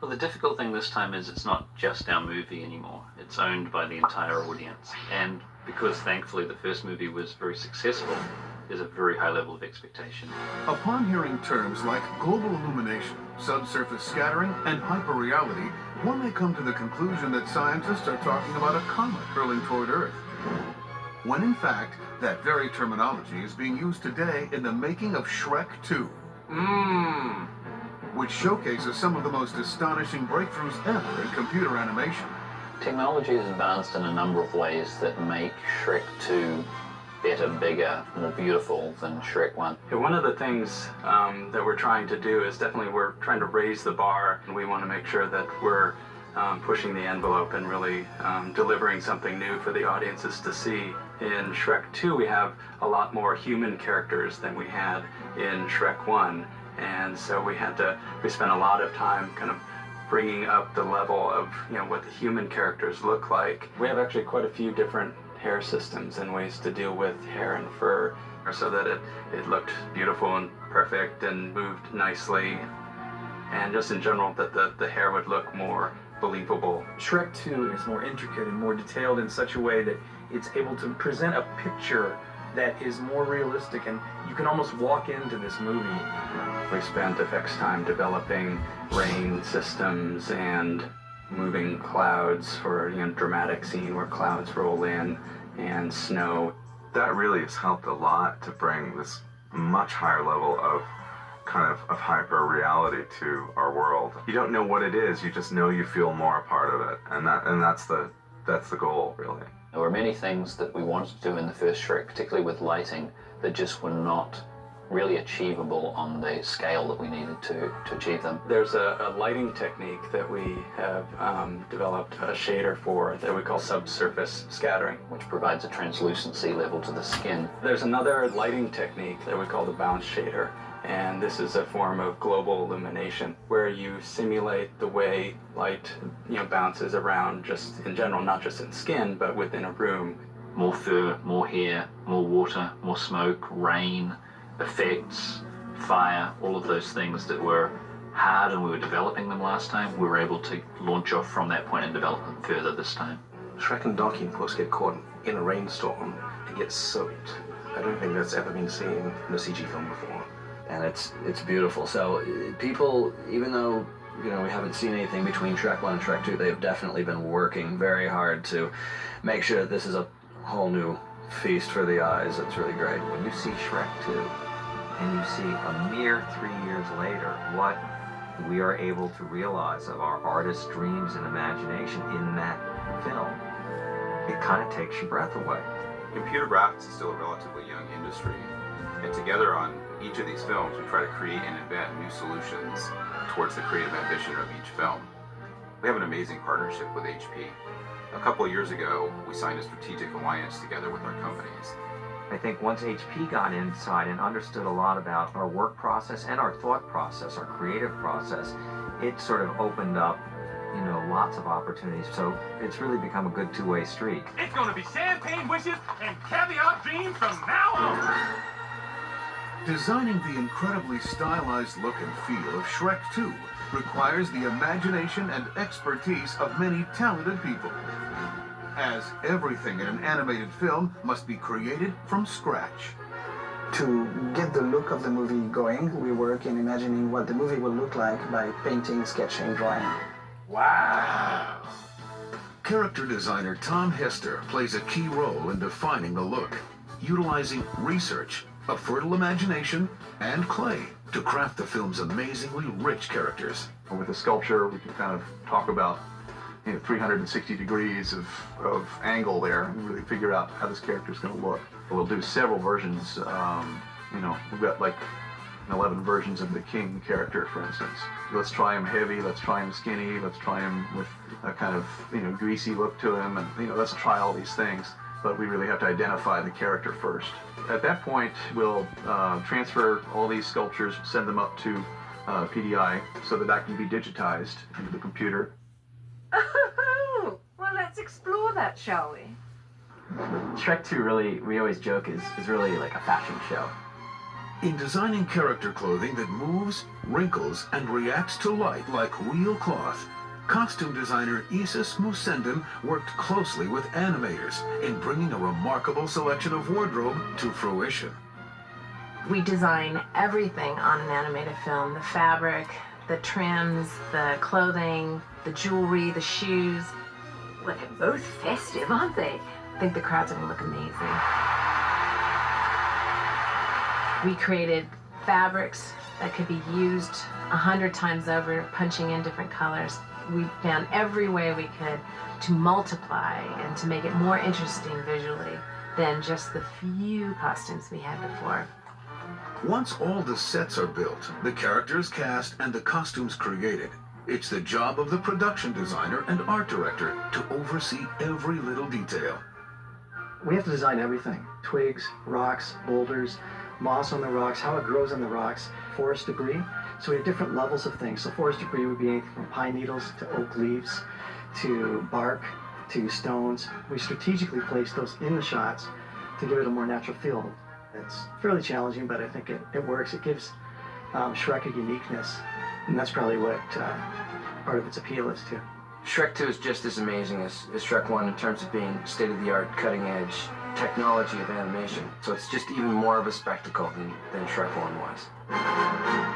Well, the difficult thing this time is it's not just our movie anymore. It's owned by the entire audience. And because thankfully the first movie was very successful, there's a very high level of expectation. Upon hearing terms like global illumination, subsurface scattering, and hyperreality, one may come to the conclusion that scientists are talking about a comet hurling toward Earth. When in fact, that very terminology is being used today in the making of Shrek 2. Which showcases some of the most astonishing breakthroughs ever in computer animation. Technology has advanced in a number of ways that make Shrek 2 better, bigger, more beautiful than Shrek 1. One of the things that we're trying to do is definitely we're trying to raise the bar, and we want to make sure that we're pushing the envelope and really delivering something new for the audiences to see. In Shrek 2, we have a lot more human characters than we had in Shrek 1, and so we spent a lot of time kind of bringing up the level of what the human characters look like. We have actually quite a few different hair systems and ways to deal with hair and fur so that it looked beautiful and perfect and moved nicely, and just in general that the hair would look more believable. Shrek 2 is more intricate and more detailed in such a way that it's able to present a picture that is more realistic, and you can almost walk into this movie. We spent effects time developing rain systems and moving clouds for dramatic scene where clouds roll in, and snow. That really has helped a lot to bring this much higher level of hyper reality to our world. You don't know what it is, you just know you feel more a part of it, and that's the goal, really. There were many things that we wanted to do in the first Shrek, particularly with lighting, that just were not really achievable on the scale that we needed to achieve them. There's a lighting technique that we have developed a shader for that we call subsurface scattering, which provides a translucency level to the skin. There's another lighting technique that we call the bounce shader, and this is a form of global illumination where you simulate the way light bounces around just in general, not just in skin, but within a room. More fur, more hair, more water, more smoke, rain, effects, fire, all of those things that were hard and we were developing them last time, we were able to launch off from that point and develop them further this time. Shrek and Donkey, of course, get caught in a rainstorm and get soaked. I don't think that's ever been seen in a CG film before. And it's beautiful. So people, even though we haven't seen anything between Shrek 1 and Shrek 2, they've definitely been working very hard to make sure that this is a whole new feast for the eyes. It's really great. When you see Shrek 2 and you see a mere 3 years later what we are able to realize of our artists' dreams and imagination in that film, it kind of takes your breath away. Computer graphics is still a relatively young industry, and together on each of these films we try to create and invent new solutions towards the creative ambition of each film. We have an amazing partnership with HP. A couple of years ago, we signed a strategic alliance together with our companies. I think once HP got inside and understood a lot about our work process and our thought process, our creative process, it sort of opened up, lots of opportunities. So it's really become a good two-way street. It's going to be champagne wishes and caviar dreams from now on. Designing the incredibly stylized look and feel of Shrek 2 requires the imagination and expertise of many talented people, as everything in an animated film must be created from scratch. To get the look of the movie going, we work in imagining what the movie will look like by painting, sketching, drawing. Wow! Character designer Tom Hester plays a key role in defining the look, utilizing research, a fertile imagination, and clay to craft the film's amazingly rich characters. With the sculpture, we can kind of talk about 360 degrees of angle there and really figure out how this character is going to look. We'll do several versions. We've got like 11 versions of the King character, for instance. Let's try him heavy, let's try him skinny, let's try him with a kind of greasy look to him, and let's try all these things. But we really have to identify the character first. At that point, we'll transfer all these sculptures, send them up to PDI so that can be digitized into the computer. Oh, well, let's explore that, shall we? Shrek 2 really, we always joke, is really like a fashion show. In designing character clothing that moves, wrinkles, and reacts to light like real cloth, costume designer Isis Musendin worked closely with animators in bringing a remarkable selection of wardrobe to fruition. We design everything on an animated film, the fabric, the trims, the clothing, the jewelry, the shoes. Well, they're both festive, aren't they? I think the crowds are gonna look amazing. We created fabrics that could be used 100 times over, punching in different colors. We found every way we could to multiply and to make it more interesting visually than just the few costumes we had before. Once all the sets are built, the characters cast, and the costumes created, it's the job of the production designer and art director to oversee every little detail. We have to design everything. Twigs, rocks, boulders, moss on the rocks, how it grows on the rocks, forest debris. So we have different levels of things. So forest debris would be anything from pine needles to oak leaves to bark to stones. We strategically place those in the shots to give it a more natural feel. It's fairly challenging, but I think it works. It gives Shrek a uniqueness, and that's probably what part of its appeal is too. Shrek 2 is just as amazing as Shrek 1 in terms of being state-of-the-art, cutting-edge technology of animation. So it's just even more of a spectacle than Shrek 1 was.